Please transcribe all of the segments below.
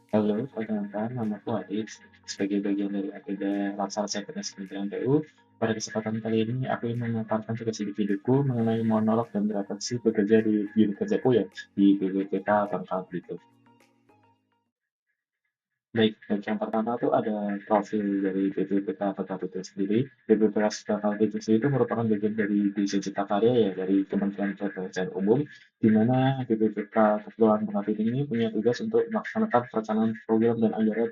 Halo, perkenalkan namaku Adit. Sebagai bagian dari agenda Laksana Sekretaris Kementerian PU, pada kesempatan kali ini aku ingin memaparkan tugas individuku mengenai monolog dan berefleksi bekerja di unit kerjaku ya, di BPPK Tangkap gitu. Baik, yang pertama tuh ada profil dari BPPK Tangkap itu sendiri. BPPK Tangkap itu sendiri itu merupakan bagian dari divisi Cipta Karya ya, dari Kementerian Pekerjaan Umum, di mana BPPK Kepulauan Bangka ini punya tugas untuk melaksanakan perencanaan program dan anggaran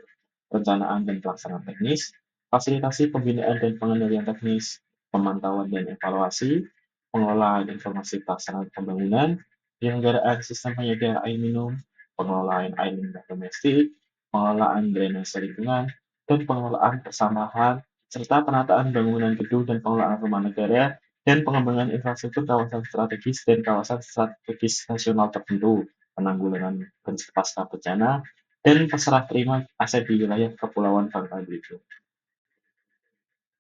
perencanaan dan pelaksanaan teknis, fasilitasi pembinaan dan pengendalian teknis, pemantauan dan evaluasi, pengelolaan informasi pelaksanaan pembangunan, penyelenggaraan sistem penyediaan air minum, pengelolaan air limbah domestik, pengelolaan drainase lingkungan, dan pengelolaan persampahan, serta penataan bangunan gedung dan pengelolaan rumah negara, dan pengembangan infrastruktur kawasan strategis dan kawasan strategis nasional tertentu, penanggulangan pasca bencana, dan peserah terima aset di wilayah Kepulauan Bangka Belitung.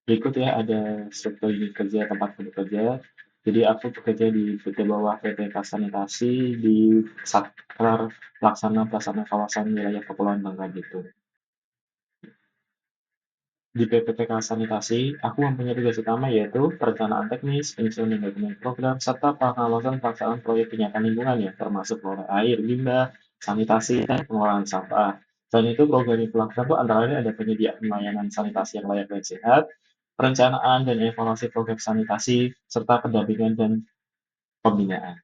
Berikut ya ada struktur unit kerja tempat bekerja. Jadi aku bekerja di bawah PPK Sanitasi di Satker Pelaksana Kawasan Wilayah Kepulauan Bangka Belitung. Di PPPK Sanitasi, aku mempunyai tugas utama yaitu perencanaan teknis, penyusunan manajemen program, serta pengawasan pelaksanaan proyek penyihatan lingkungan ya, termasuk pengelolaan air, limbah, sanitasi, dan pengelolaan sampah. Selain itu, program yang dilakukan itu antara lain ada penyediaan layanan sanitasi yang layak dan sehat, perencanaan dan evaluasi program sanitasi, serta pendampingan dan pembinaan.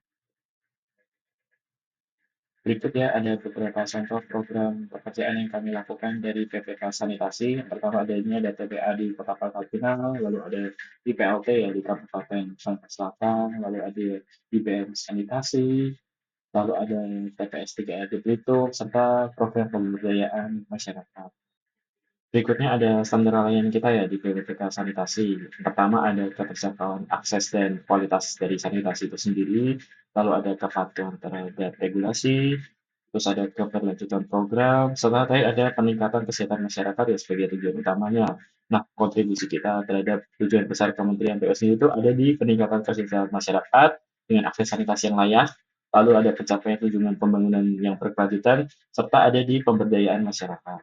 Berikut ya ada beberapa contoh program pekerjaan yang kami lakukan dari PPK Sanitasi. Yang pertama adanya ada TPA di Kota Pangkal Pinang, lalu ada IPLT ya di Kabupaten Sumatera Selatan, lalu ada IBM Sanitasi, lalu ada TPS 3R di Belitung, serta program pemberdayaan masyarakat. Berikutnya ada standar layanan kita ya di PPK Sanitasi. Pertama ada keterjangkauan akses dan kualitas dari sanitasi itu sendiri, lalu ada kepatuhan terhadap regulasi, terus ada keberlanjutan program, serta tadi ada peningkatan kesehatan masyarakat ya sebagai tujuan utamanya. Nah, kontribusi kita terhadap tujuan besar Kementerian PUSD itu ada di peningkatan kesehatan masyarakat dengan akses sanitasi yang layak, lalu ada pencapaian tujuan pembangunan yang berkelanjutan, serta ada di pemberdayaan masyarakat.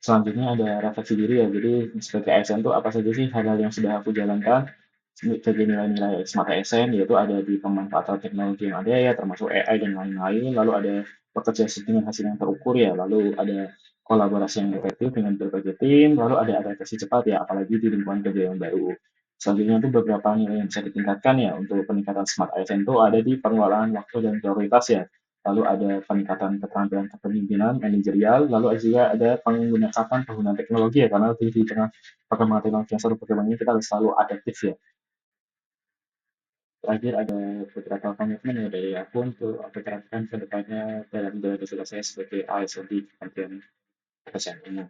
Selanjutnya ada refleksi diri ya. Jadi sebagai ASN itu apa saja sih hal-hal yang sudah aku jalankan sebagai nilai-nilai Smart ASN yaitu ada di pemanfaatan teknologi yang ada ya termasuk AI dan lain-lain. Lalu ada bekerja dengan hasil yang terukur ya. Lalu ada kolaborasi yang efektif dengan berbagai tim. Lalu ada adaptasi cepat ya apalagi di lingkungan kerja yang baru. Selanjutnya itu beberapa nilai yang bisa ditingkatkan ya untuk peningkatan Smart ASN itu ada di pengelolaan waktu dan prioritas ya, lalu ada peningkatan keterampilan kepemimpinan manajerial, lalu juga ada penggunaan penggunaan teknologi ya, karena di tengah perkembangan teknologi yang selalu berkembang ini kita harus selalu adaptif ya. Terakhir ada beberapa komitmen ya dari aku untuk aku terapkan ke depannya dalam jalan tugas saya sebagai ASN di Kementerian Pekerjaan Umum.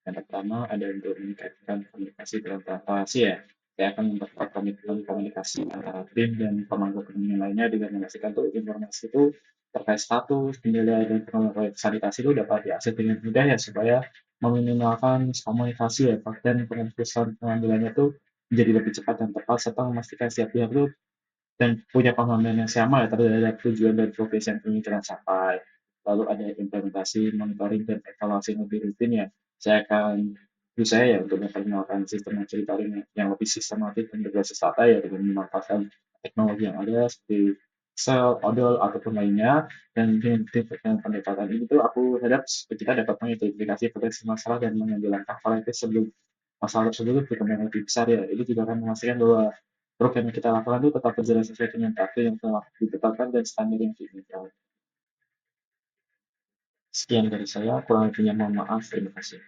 Yang pertama ada untuk meningkatkan komunikasi dalam transparansi ya. Saya akan memperkuat komitmen komunikasi antara tim dan pemangku kepentingan lainnya dengan memastikan tuh informasi itu terkait status, penilaian dan pengelolaan sanitasi itu dapat diakses dengan mudah ya supaya meminimalkan komunikasi ya dan pengurusan pengambilannya itu menjadi lebih cepat dan tepat serta memastikan setiap pihak itu dan punya pemahaman yang sama ya terhadap tujuan dan progres yang ingin kita capai. Lalu ada implementasi, monitoring, dan evaluasi yang lebih rutin ya. Saya akan berusaha ya untuk memperkenalkan sistem monitoring yang lebih sistematis dan berbasis data ya dengan memanfaatkan teknologi yang ada seperti Excel, Odol, ataupun lainnya. Dan dengan pendekatan ini tuh aku harap kita dapat mengidentifikasi potensi masalah dan mengambil langkah preventif sebelum masalah tersebut berkembang lebih besar ya. Ini juga akan memastikan bahwa program yang kita lakukan itu tetap berjalan sesuai dengan target yang telah ditetapkan dan standar yang diinginkan. Sekian dari saya, kurang lebihnya mohon maaf. Terima kasih.